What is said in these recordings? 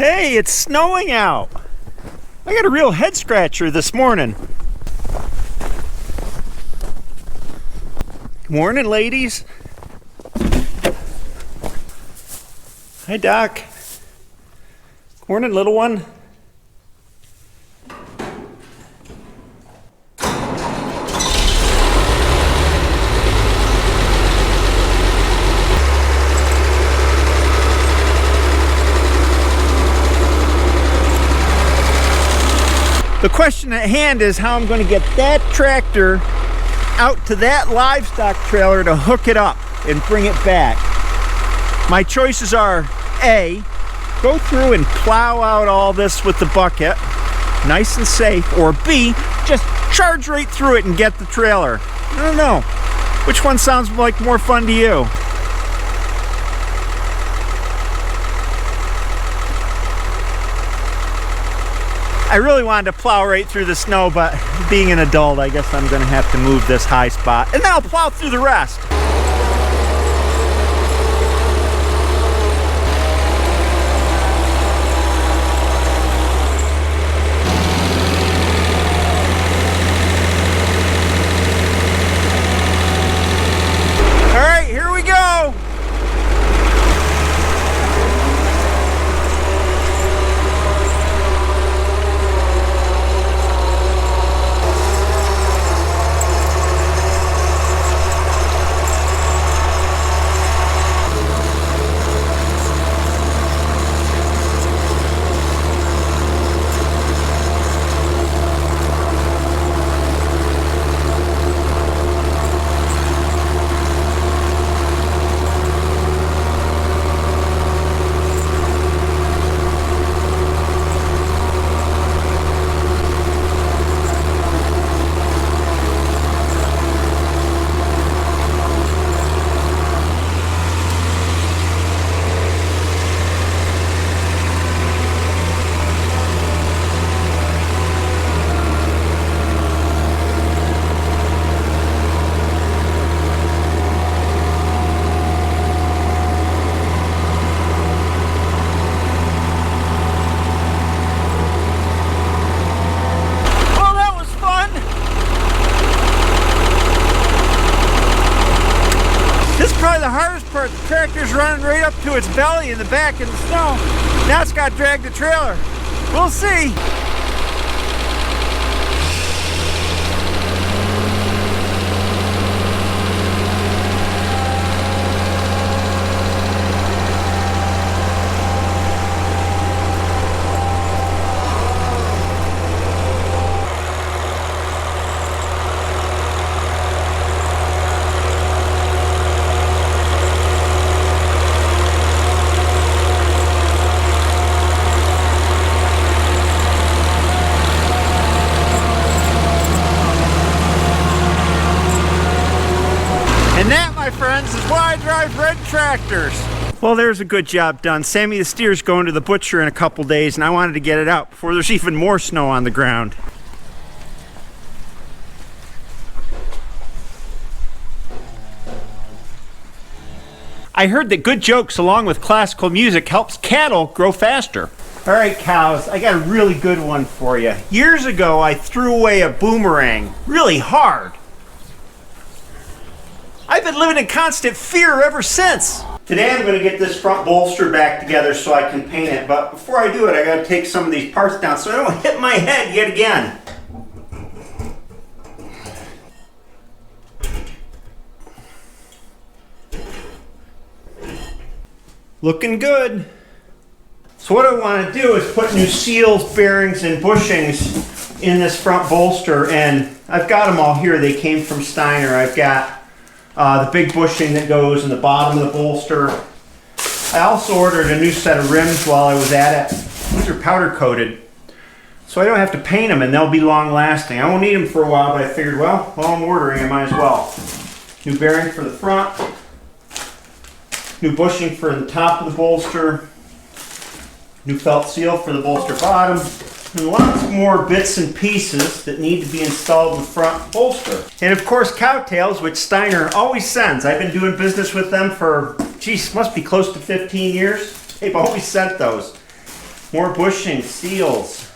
Hey, it's snowing out. I got a real head scratcher this morning. Good morning, ladies. Hi, Doc. Good morning, little one. The question at hand is how I'm going to get that tractor out to that livestock trailer to hook it up and bring it back. My choices are A, go through and plow out all this with the bucket, nice and safe, or B, just charge right through it and get the trailer. I don't know. Which one sounds like more fun to you? I really wanted to plow right through the snow, but being an adult, I guess I'm going to have to move this high spot, and then I'll plow through the rest. All right, here we go. Probably the hardest part. The tractor's running right up to its belly in the back in the snow. Now it's got to drag the trailer. We'll see. And that, my friends, is why I drive red tractors. Well, there's a good job done. Sammy the steer's going to the butcher in a couple days, and I wanted to get it out before there's even more snow on the ground. I heard that good jokes along with classical music helps cattle grow faster. All right, cows, I got a really good one for you. Years ago, I threw away a boomerang really hard. I've been living in constant fear ever since. Today I'm going to get this front bolster back together so I can paint it, but before I do it I got to take some of these parts down so I don't hit my head yet again. Looking good. So what I want to do is put new seals, bearings, and bushings in this front bolster, and I've got them all here. They came from Steiner. I've got the big bushing that goes in the bottom of the bolster. I also ordered a new set of rims while I was at it. These are powder coated, so I don't have to paint them and they'll be long lasting. I won't need them for a while, but I figured, well, while I'm ordering, I might as well. New bearing for the front, new bushing for the top of the bolster, new felt seal for the bolster bottom, and lots more bits and pieces that need to be installed in the front bolster. And of course, cowtails, which Steiner always sends. I've been doing business with them for, geez, must be close to 15 years. They've always sent those. More bushing, seals.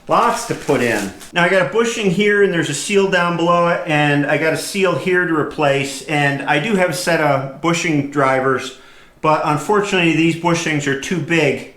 Lots to put in. Now I got a bushing here and there's a seal down below it, and I got a seal here to replace, and I do have a set of bushing drivers, but unfortunately these bushings are too big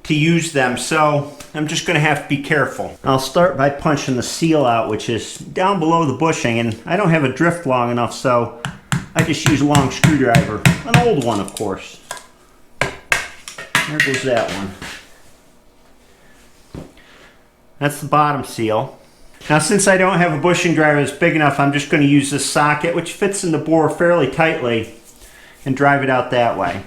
to use them, so I'm just going to have to be careful. I'll start by punching the seal out, which is down below the bushing, and I don't have a drift long enough, so I just use a long screwdriver. An old one, of course. There goes that one. That's the bottom seal. Now since I don't have a bushing driver that's big enough, I'm just going to use this socket, which fits in the bore fairly tightly, and drive it out that way.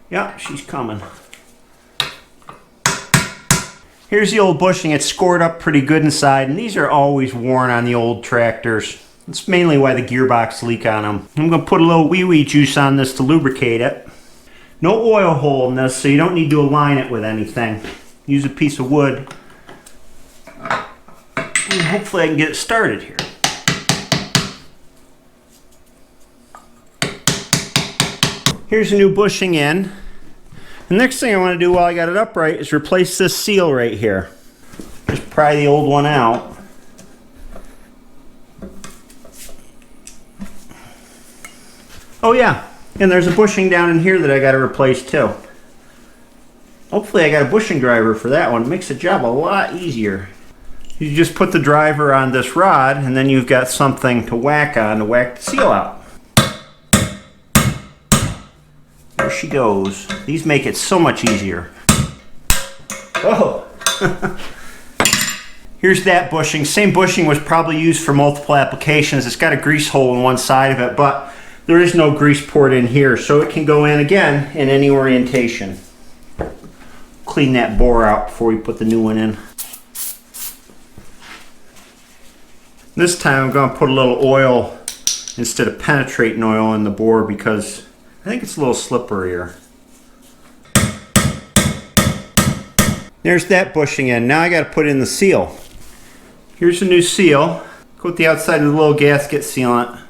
Yeah, she's coming. Here's the old bushing. It's scored up pretty good inside, and these are always worn on the old tractors. That's mainly why the gearbox leak on them. I'm going to put a little wee juice on this to lubricate it. No oil hole in this, so you don't need to align it with anything. Use a piece of wood. And hopefully I can get it started here. Here's a new bushing in. The next thing I want to do while I got it upright is replace this seal right here. Just pry the old one out. Oh yeah, and there's a bushing down in here that I got to replace too. Hopefully I got a bushing driver for that one. It makes the job a lot easier. You just put the driver on this rod, and then you've got something to whack on to whack the seal out. There she goes. These make it so much easier. Oh! Here's that bushing. Same bushing was probably used for multiple applications. It's got a grease hole in one side of it, but there is no grease port in here, so it can go in again in any orientation. Clean that bore out before we put the new one in. This time I'm going to put a little oil instead of penetrating oil in the bore because I think it's a little slipperier. There's that bushing in. Now I got to put in the seal. Here's the new seal. Go with the outside of the little gasket sealant.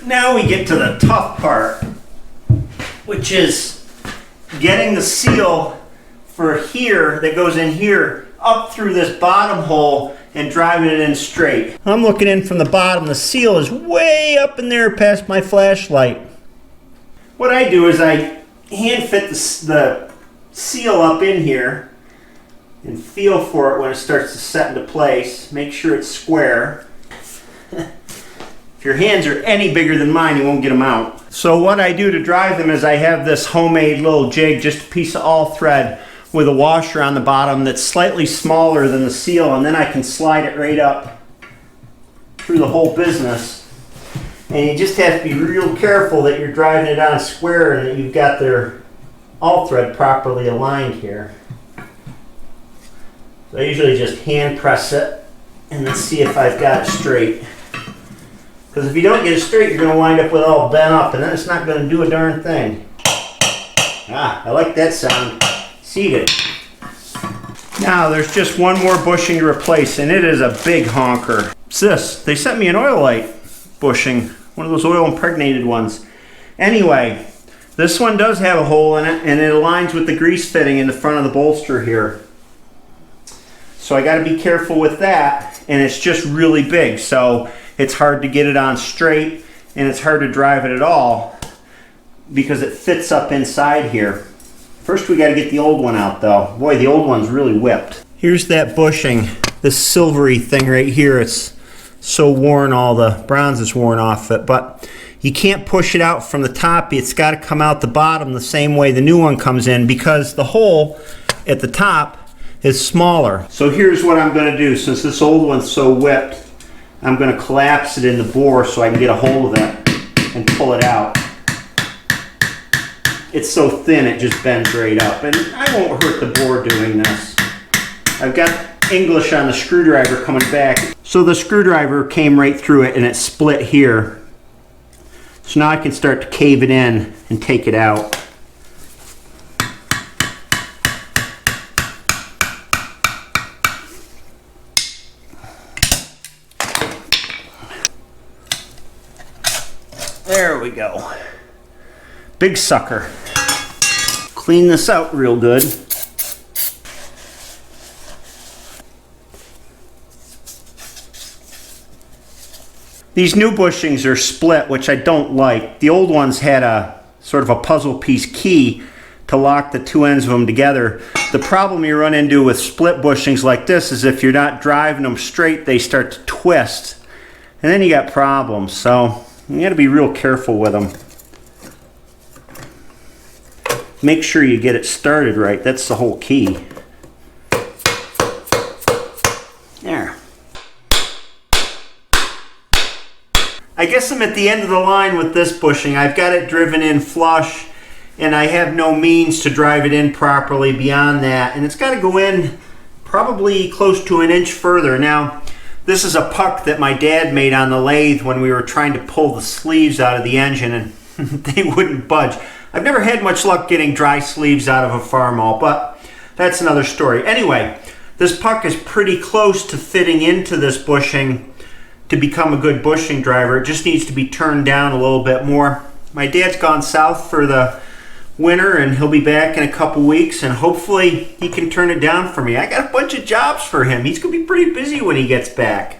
Now we get to the tough part, which is getting the seal for here that goes in here up through this bottom hole and driving it in straight. I'm looking in from the bottom. The seal is way up in there past my flashlight. What I do is I hand fit the seal up in here and feel for it when it starts to set into place. Make sure it's square. If your hands are any bigger than mine, you won't get them out. So what I do to drive them is I have this homemade little jig, just a piece of all thread with a washer on the bottom that's slightly smaller than the seal, and then I can slide it right up through the whole business. And you just have to be real careful that you're driving it on square and that you've got their all thread properly aligned here. So I usually just hand press it and then see if I've got it straight. Because if you don't get it straight, you're going to wind up with it all bent up, and then it's not going to do a darn thing. Ah, I like that sound. Seated. Now there's just one more bushing to replace, and it is a big honker. It's this. They sent me an oil light bushing, one of those oil impregnated ones. Anyway, this one does have a hole in it, and it aligns with the grease fitting in the front of the bolster here. So I got to be careful with that, and it's just really big, so it's hard to get it on straight, and it's hard to drive it at all because it fits up inside here. First we got to get the old one out though. Boy, the old one's really whipped. Here's that bushing, this silvery thing right here. It's so worn, all the bronze is worn off it, but you can't push it out from the top. It's got to come out the bottom the same way the new one comes in because the hole at the top is smaller. So here's what I'm going to do. Since this old one's so whipped, I'm going to collapse it in the bore so I can get a hold of it and pull it out. It's so thin it just bends right up, and I won't hurt the bore doing this. I've got English on the screwdriver coming back. So the screwdriver came right through it and it split here. So now I can start to cave it in and take it out. There we go. Big sucker. Clean this out real good. These new bushings are split, which I don't like. The old ones had a sort of a puzzle piece key to lock the two ends of them together. The problem you run into with split bushings like this is if you're not driving them straight, they start to twist. And then you got problems. So you got to be real careful with them. Make sure you get it started right. That's the whole key. There. I guess I'm at the end of the line with this bushing. I've got it driven in flush, and I have no means to drive it in properly beyond that. And it's got to go in probably close to an inch further. Now, this is a puck that my dad made on the lathe when we were trying to pull the sleeves out of the engine, and they wouldn't budge. I've never had much luck getting dry sleeves out of a Farmall, but that's another story. Anyway, this puck is pretty close to fitting into this bushing to become a good bushing driver. It just needs to be turned down a little bit more. My dad's gone south for the winter, and he'll be back in a couple weeks, and hopefully he can turn it down for me. I got a bunch of jobs for him. He's gonna be pretty busy when he gets back.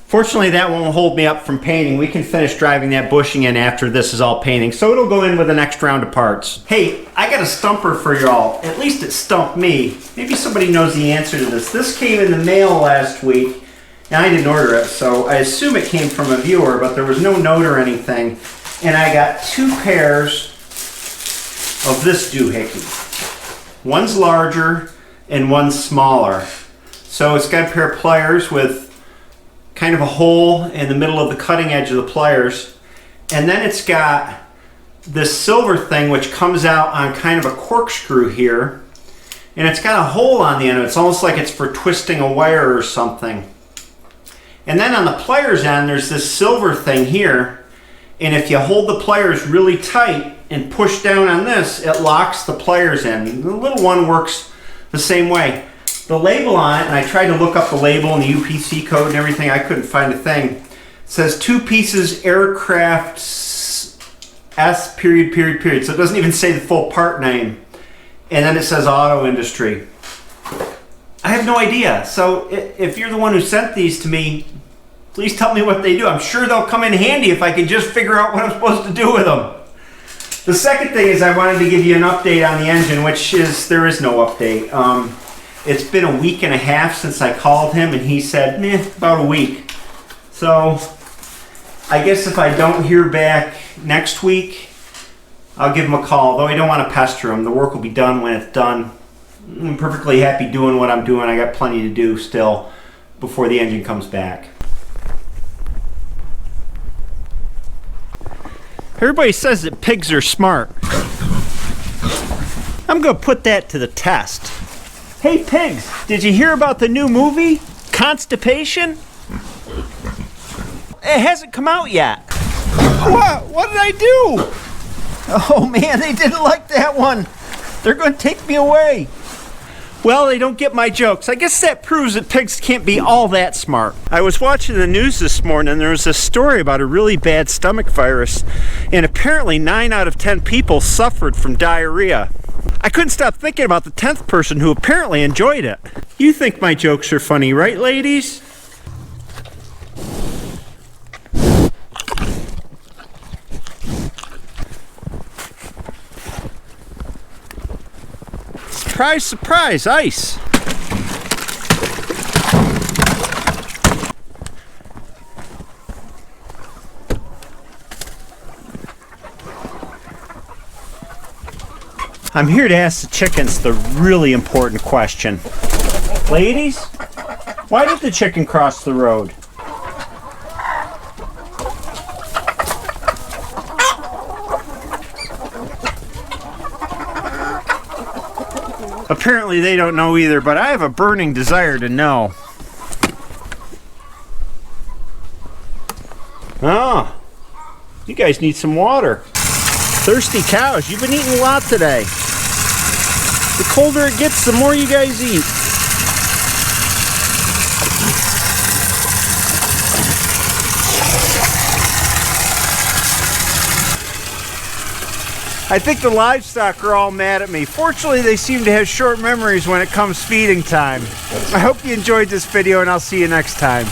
Fortunately, that won't hold me up from painting. We can finish driving that bushing in after this is all painting, so it'll go in with the next round of parts. Hey, I got a stumper for y'all. At least it stumped me. Maybe somebody knows the answer to this. This came in the mail last week, and I didn't order it, so I assume it came from a viewer, but there was no note or anything. And I got two pairs of this doohickey. One's larger and one's smaller. So it's got a pair of pliers with kind of a hole in the middle of the cutting edge of the pliers. And then it's got this silver thing which comes out on kind of a corkscrew here. And it's got a hole on the end of it. It's almost like it's for twisting a wire or something. And then on the pliers end, there's this silver thing here. And if you hold the pliers really tight and push down on this, it locks the pliers in. The little one works the same way. The label on it, and I tried to look up the label and the UPC code and everything, I couldn't find a thing. It says 2 pieces aircraft S period. So it doesn't even say the full part name. And then it says auto industry. I have no idea. So if you're the one who sent these to me, please tell me what they do. I'm sure they'll come in handy if I can just figure out what I'm supposed to do with them. The second thing is I wanted to give you an update on the engine, which is there is no update. It's been a week and a half since I called him, and he said, about a week. So I guess if I don't hear back next week, I'll give him a call, though I don't want to pester him. The work will be done when it's done. I'm perfectly happy doing what I'm doing. I got plenty to do still before the engine comes back. Everybody says that pigs are smart. I'm going to put that to the test. Hey pigs, did you hear about the new movie, Constipation? It hasn't come out yet. What? What did I do? Oh man, they didn't like that one. They're going to take me away. Well, they don't get my jokes. I guess that proves that pigs can't be all that smart. I was watching the news this morning, and there was a story about a really bad stomach virus, and apparently 9 out of 10 people suffered from diarrhea. I couldn't stop thinking about the 10th person who apparently enjoyed it. You think my jokes are funny, right, ladies? Surprise, surprise, ice. I'm here to ask the chickens the really important question. Ladies, why did the chicken cross the road? Apparently they don't know either, but I have a burning desire to know. Oh, you guys need some water. Thirsty cows, you've been eating a lot today. The colder it gets, the more you guys eat. I think the livestock are all mad at me. Fortunately, they seem to have short memories when it comes feeding time. I hope you enjoyed this video, and I'll see you next time.